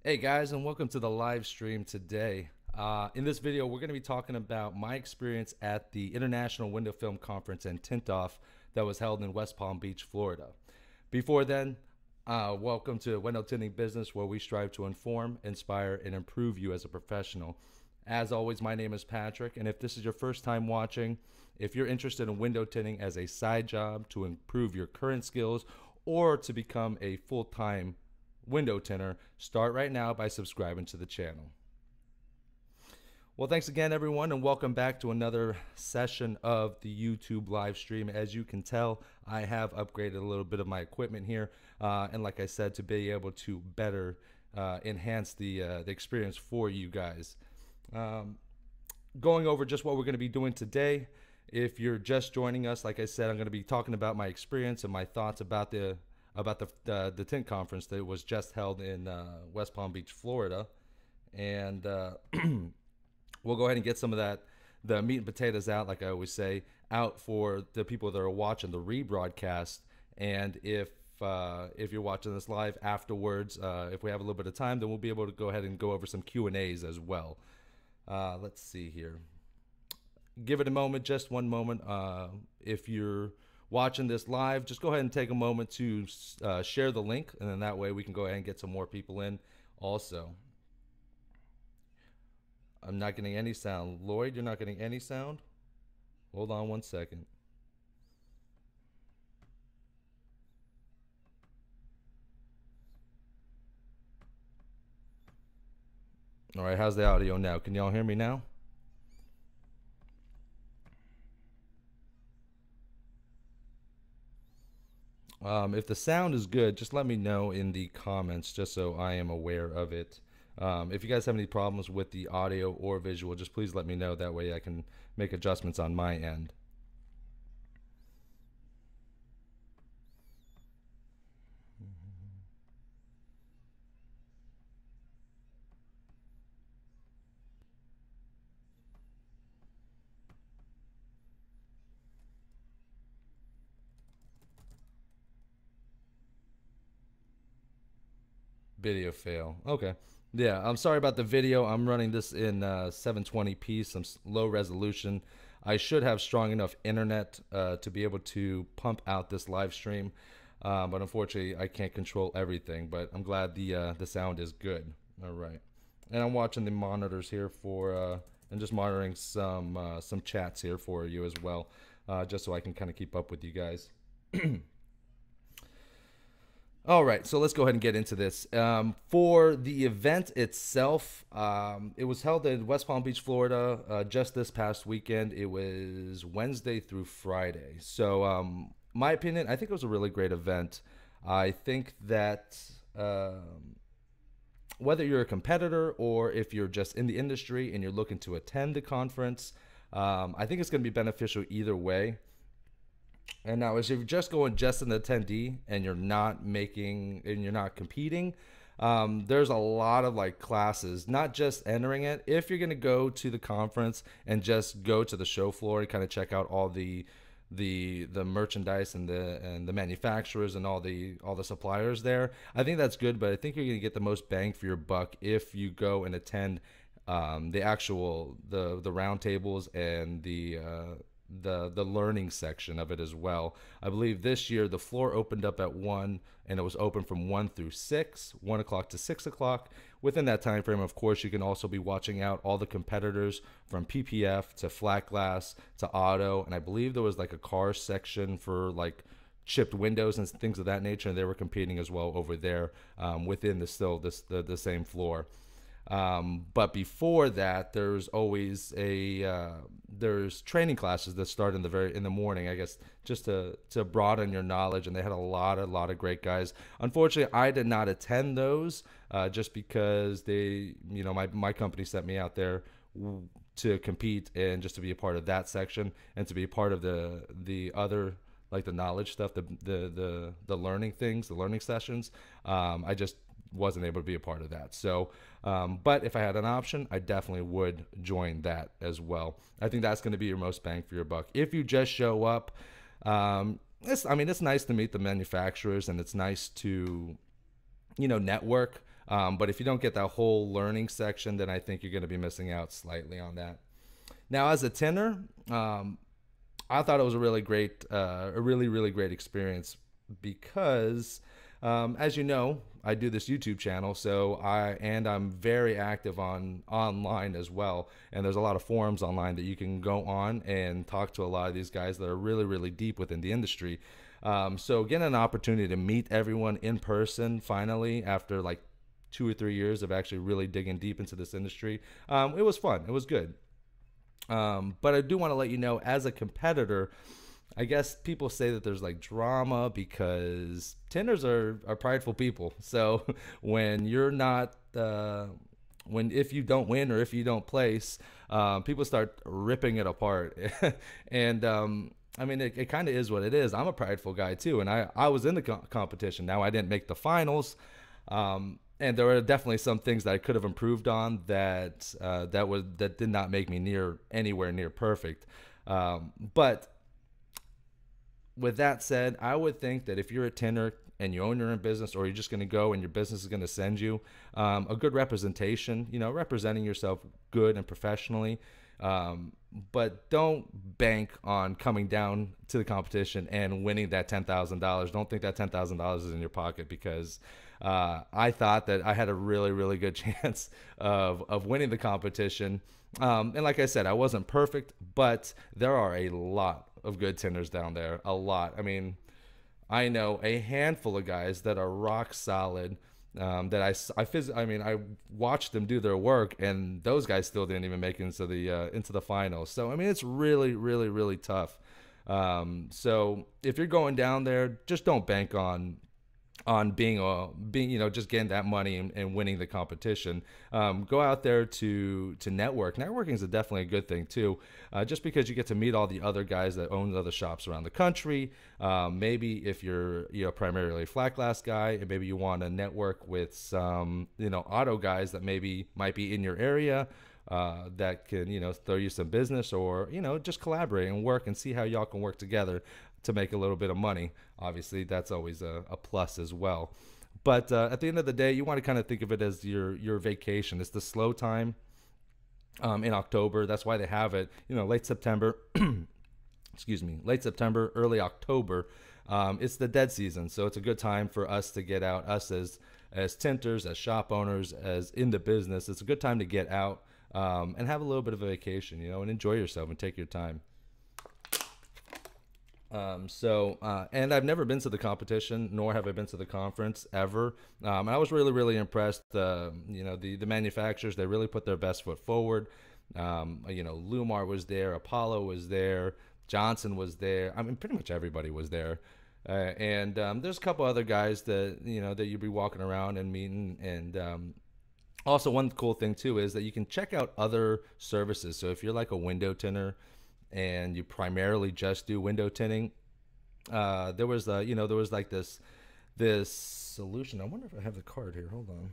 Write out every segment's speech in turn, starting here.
Hey guys, and welcome to the live stream today. In this video, we're going to be talking about my experience at the International Window Film Conference and Tint-off that was held in West Palm Beach, Florida. Before then, welcome to Window Tinting Business, where we strive to inform, inspire, and improve you as a professional. As always, my name is Patrick, and if this is your first time watching, if you're interested in window tinting as a side job to improve your current skills or to become a full-time window tinter, start right now by subscribing to the channel. Well, thanks again, everyone, and welcome back to another session of the YouTube live stream. As you can tell, I have upgraded a little bit of my equipment here, and like I said, to be able to better enhance the experience for you guys. Going over just what we're going to be doing today. If you're just joining us, like I said, I'm going to be talking about my experience and my thoughts about the tint conference that was just held in West Palm Beach, Florida, and we'll go ahead and get some of the meat and potatoes out, like I always say, out for the people that are watching the rebroadcast. And if you're watching this live afterwards, if we have a little bit of time, then we'll be able to go ahead and go over some Q&As as well. Let's see here. Give it a moment, just one moment. If you're watching this live, just go ahead and take a moment to share the link, and then that way we can go ahead and get some more people in also. I'm not getting any sound. Lloyd, you're not getting any sound? Hold on one second. All right, how's the audio now? Can y'all hear me now? If the sound is good, just let me know in the comments, just so I am aware of it. If you guys have any problems with the audio or visual, just please let me know. That way I can make adjustments on my end. Video fail. Okay. Yeah, I'm sorry about the video. I'm running this in 720p, some low resolution. I should have strong enough internet to be able to pump out this live stream, but unfortunately I can't control everything. But I'm glad the sound is good. All right, and I'm watching the monitors here for and just monitoring some chats here for you as well, just so I can kind of keep up with you guys. All right, so let's go ahead and get into this. For the event itself, it was held in West Palm Beach, Florida, just this past weekend. It was Wednesday through Friday. So, my opinion, I think it was a really great event. I think that whether you're a competitor or if you're just in the industry and you're looking to attend the conference, I think it's going to be beneficial either way. And now, if you're just going just an attendee and you're not competing, there's a lot of like classes, not just entering it. If you're going to go to the conference and just go to the show floor and kind of check out all the merchandise and the manufacturers and all the suppliers there, I think that's good. But I think you're going to get the most bang for your buck if you go and attend the actual the round tables and the learning section of it as well. I believe this year the floor opened up at 1, and it was open from 1 through 6, 1 o'clock to 6 o'clock. Within that time frame, of course, you can also be watching out all the competitors from PPF to flat glass to auto, and I believe there was like a car section for like chipped windows and things of that nature, and they were competing as well over there within the same floor. But before that, there's always there's training classes that start in the morning, I guess, just to broaden your knowledge. And they had a lot of great guys. Unfortunately, I did not attend those just because my company sent me out there to compete and just to be a part of that section and to be a part of the other, like the knowledge stuff, the learning things, the learning sessions. I just wasn't able to be a part of that. So, but if I had an option, I definitely would join that as well. I think that's going to be your most bang for your buck. If you just show up, it's nice to meet the manufacturers, and it's nice to, network. But if you don't get that whole learning section, then I think you're going to be missing out slightly on that. Now, as a tinner, I thought it was a really great, really great experience because, as you know, I do this YouTube channel, so I'm very active on online as well, and there's a lot of forums online that you can go on and talk to a lot of these guys that are really deep within the industry. So getting an opportunity to meet everyone in person finally after like 2 or 3 years of actually really digging deep into this industry, it was fun. It was good. But I do want to let you know, as a competitor, I guess people say that there's like drama because tenders are prideful people. So when you're not, if you don't win or if you don't place, people start ripping it apart. And I mean, it kind of is what it is. I'm a prideful guy too, and I was in the competition. Now I didn't make the finals. And there were definitely some things that I could have improved on that did not make me anywhere near perfect. But with that said, I would think that if you're a tinner and you own your own business, or you're just going to go and your business is going to send you a good representation, representing yourself good and professionally. But don't bank on coming down to the competition and winning that $10,000. Don't think that $10,000 is in your pocket, because I thought that I had a really good chance of winning the competition. And like I said, I wasn't perfect, but there are a lot of good tinders down there. A lot. I mean, I know a handful of guys that are rock solid. I watched them do their work, and those guys still didn't even make it into the finals. So I mean, it's really tough. So if you're going down there, just don't bank on being just getting that money and winning the competition. Go out there to network. Networking is definitely a good thing too, just because you get to meet all the other guys that own other shops around the country. Maybe if you're primarily a flat glass guy, and maybe you want to network with some auto guys that might be in your area, that can throw you some business, or just collaborate and work and see how y'all can work together to make a little bit of money. Obviously, that's always a plus as well. But at the end of the day, you want to kind of think of it as your vacation. It's the slow time in October. That's why they have it, late September. Excuse me, late September, early October. It's the dead season, so it's a good time for us to get out. Us as tinters, as shop owners, as in the business, it's a good time to get out and have a little bit of a vacation, and enjoy yourself and take your time. And I've never been to the competition, nor have I been to the conference ever. I was really impressed. The manufacturers, they really put their best foot forward. Lumar was there, Apollo was there, Johnson was there. I mean, pretty much everybody was there. And there's a couple other guys that you'd be walking around and meeting. And also, one cool thing too is that you can check out other services. So if you're like a window tinner and you primarily just do window tinting, there was like this solution. I wonder if I have the card here. Hold on.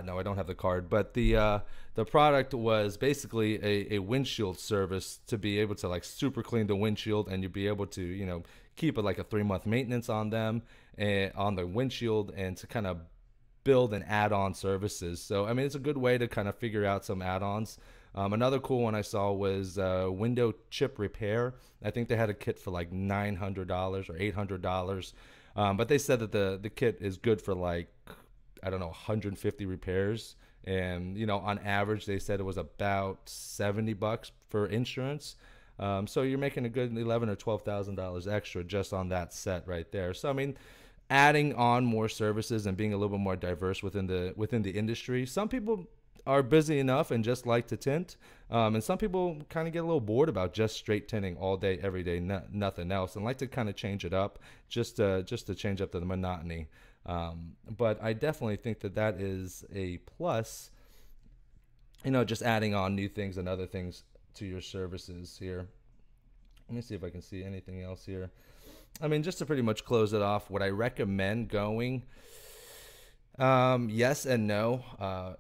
No, I don't have the card. But the product was basically a windshield service to be able to like super clean the windshield, and you'd be able to keep it like a 3-month maintenance on them and on the windshield, and to kind of build and add on services. So I mean, it's a good way to kind of figure out some add-ons. Another cool one I saw was window chip repair. I think they had a kit for like $900 or $800. But they said that the kit is good for like, I don't know, 150 repairs. And, on average, they said it was about $70 for insurance. So you're making a good $11,000 or $12,000 extra just on that set right there. So, I mean, adding on more services and being a little bit more diverse within the industry. Some people are busy enough and just like to tint, and some people kind of get a little bored about just straight tinting all day, every day, nothing else, and like to kind of change it up, just to change up the monotony. But I definitely think that is a plus, just adding on new things and other things to your services here. Let me see if I can see anything else here. I mean, just to pretty much close it off, what I recommend going, Yes and no.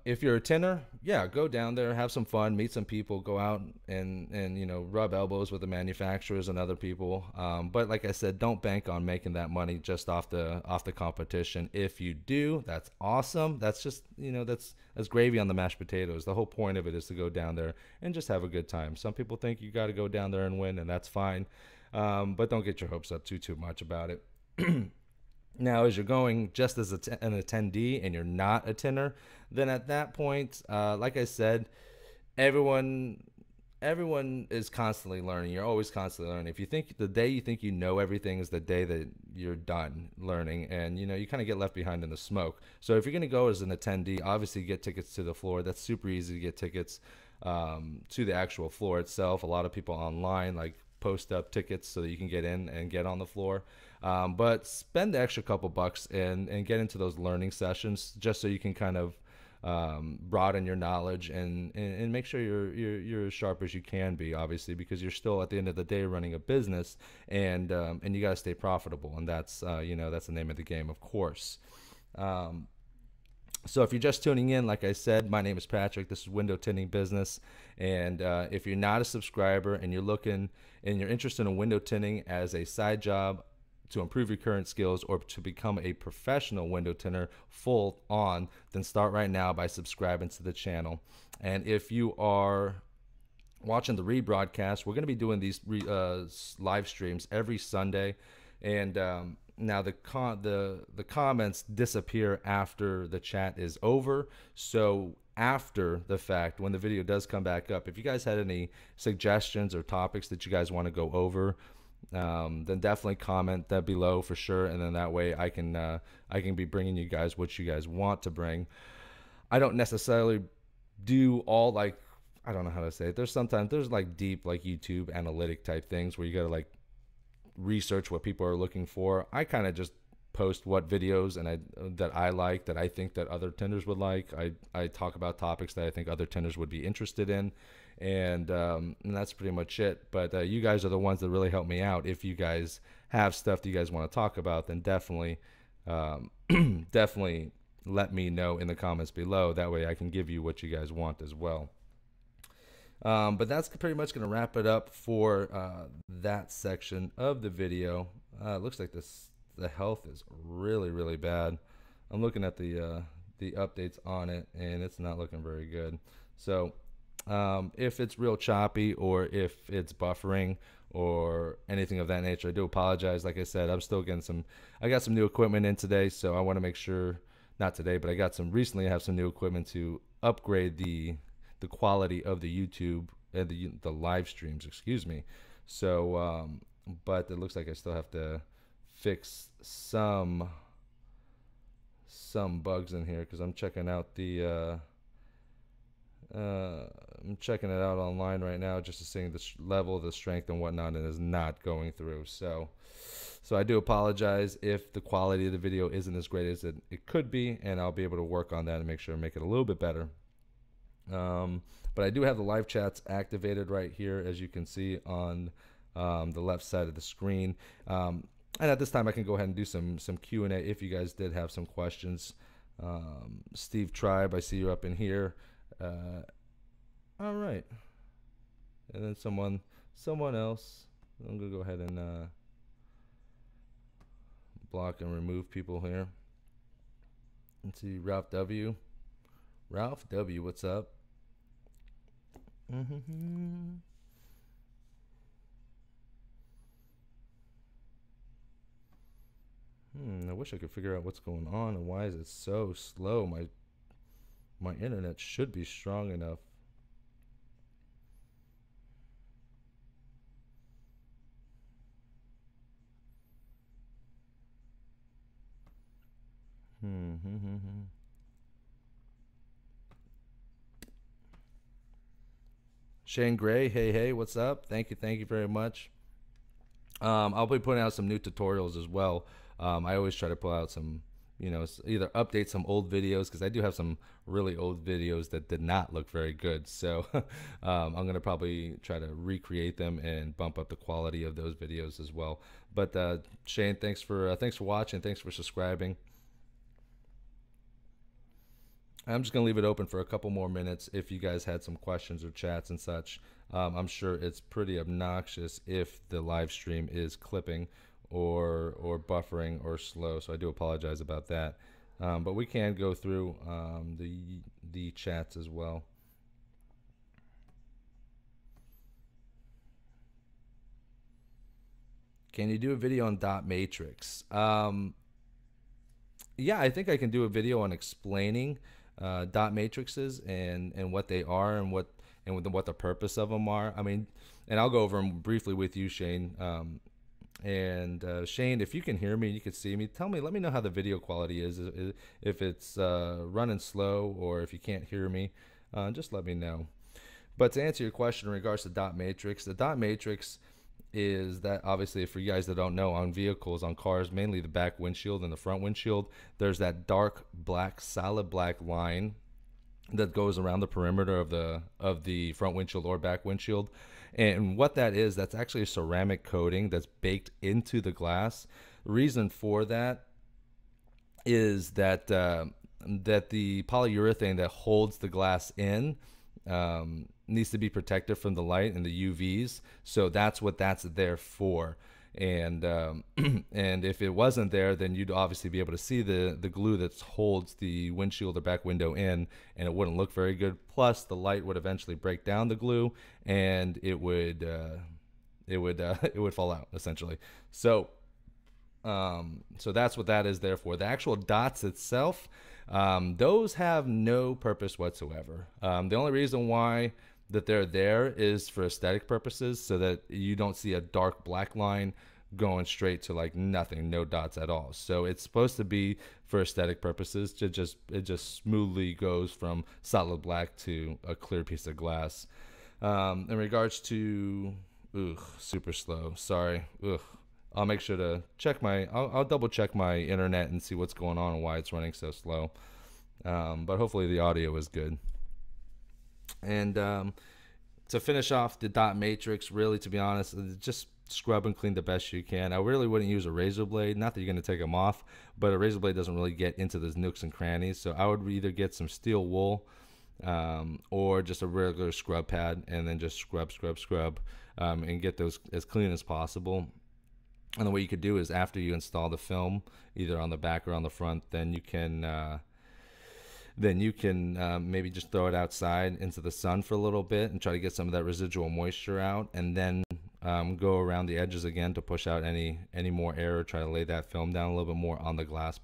If you're a tinner, yeah, go down there, have some fun, meet some people, go out and rub elbows with the manufacturers and other people. But like I said, don't bank on making that money just off the competition. If you do, that's awesome. That's just that's gravy on the mashed potatoes. The whole point of it is to go down there and just have a good time. Some people think you got to go down there and win, and that's fine. But don't get your hopes up too much about it. Now, as you're going just as an attendee and you're not a tinner, then at that point, like I said, everyone everyone is constantly learning. You're always constantly learning. If you think the day you think you know everything is the day that you're done learning, and you kind of get left behind in the smoke. So if you're going to go as an attendee, obviously get tickets to the floor. That's super easy to get tickets to the actual floor itself. A lot of people online like post up tickets so that you can get in and get on the floor. But spend the extra couple bucks and get into those learning sessions just so you can kind of broaden your knowledge and make sure you're as sharp as you can be, obviously, because you're still at the end of the day running a business, and you got to stay profitable, and that's that's the name of the game, of course. So if you're just tuning in, like I said, my name is Patrick. This is Window Tinting Business, and if you're not a subscriber and you're interested in window tinting as a side job to improve your current skills or to become a professional window tinter full on, then start right now by subscribing to the channel. And if you are watching the rebroadcast, we're going to be doing these live streams every Sunday, and now the comments disappear after the chat is over. So after the fact, when the video does come back up, if you guys had any suggestions or topics that you guys want to go over, then definitely comment that below for sure, and then that way I can be bringing you guys what you guys want to bring. I don't necessarily do all, like, I don't know how to say it. There's like deep, like, YouTube analytic type things where you gotta like research what people are looking for. I kind of just post what videos that I like, that I think that other tenders would like. I talk about topics that I think other tenders would be interested in, and that's pretty much it. But you guys are the ones that really help me out. If you guys have stuff that you guys want to talk about, then definitely definitely let me know in the comments below. That way I can give you what you guys want as well. But that's pretty much going to wrap it up for that section of the video. Looks like the health is really bad. I'm looking at the updates on it, and it's not looking very good. So if it's real choppy or if it's buffering or anything of that nature, I do apologize. Like I said, I'm still getting I got some new equipment in today, so I want to make sure, not today, but recently I have some new equipment to upgrade the quality of the YouTube and the live streams, excuse me. So but it looks like I still have to fix some bugs in here, because I'm checking out I'm checking it out online right now just to see the level of the strength and whatnot, and it is not going through. So I do apologize if the quality of the video isn't as great as it could be, and I'll be able to work on that and make sure make it a little bit better. But I do have the live chats activated right here, as you can see on the left side of the screen. And at this time, I can go ahead and do some Q&A if you guys did have some questions. Steve Tribe, I see you up in here. All right. And then someone else. I'm going to go ahead and block and remove people here. Let's see, Ralph W. Ralph W, what's up? I wish I could figure out what's going on and why is it so slow. My internet should be strong enough. Shane Gray, hey, what's up? Thank you very much. I'll be putting out some new tutorials as well. I always try to put out some, either update some old videos, because I do have some really old videos that did not look very good. So I'm going to probably try to recreate them and bump up the quality of those videos as well. But Shane, thanks for watching. Thanks for subscribing. I'm just gonna leave it open for a couple more minutes if you guys had some questions or chats and such. I'm sure it's pretty obnoxious if the live stream is clipping or buffering or slow, so I do apologize about that. But we can go through the chats as well. Can you do a video on dot matrix? Yeah, I think I can do a video on explaining dot matrices and what they are and what the purpose of them are. I mean, and I'll go over them briefly with you, Shane. Shane, if you can hear me, you can see me. Tell me, let me know how the video quality is. If it's running slow or if you can't hear me, just let me know. But to answer your question in regards to dot matrix, the dot matrix is that obviously, for you guys that don't know, on vehicles, on cars, mainly the back windshield and the front windshield, there's that dark black, solid black line that goes around the perimeter of the front windshield or back windshield. And what that is, that's actually a ceramic coating that's baked into the glass. The reason for that is that that the polyurethane that holds the glass in needs to be protected from the light and the UVs. So that's what that's there for. And and if it wasn't there, then you'd obviously be able to see the glue that holds the windshield or back window in, and it wouldn't look very good. Plus, the light would eventually break down the glue, and it would it would fall out essentially. So so that's what that is there for. The actual dots itself, those have no purpose whatsoever. The only reason why that they're there is for aesthetic purposes, so that you don't see a dark black line going straight to like nothing, no dots at all. So it's supposed to be for aesthetic purposes. To just it just smoothly goes from solid black to a clear piece of glass. In regards to super slow. Sorry. I'll make sure to check I'll double check my internet and see what's going on and why it's running so slow. But hopefully the audio is good. And to finish off the dot matrix, really, to be honest, just scrub and clean the best you can. I really wouldn't use a razor blade. Not that you're going to take them off, but a razor blade doesn't really get into those nooks and crannies. So I would either get some steel wool or just a regular scrub pad, and then just scrub, and get those as clean as possible. And then what you could do is, after you install the film, either on the back or on the front, then you can maybe just throw it outside into the sun for a little bit and try to get some of that residual moisture out, and then go around the edges again to push out any more air, or try to lay that film down a little bit more on the glass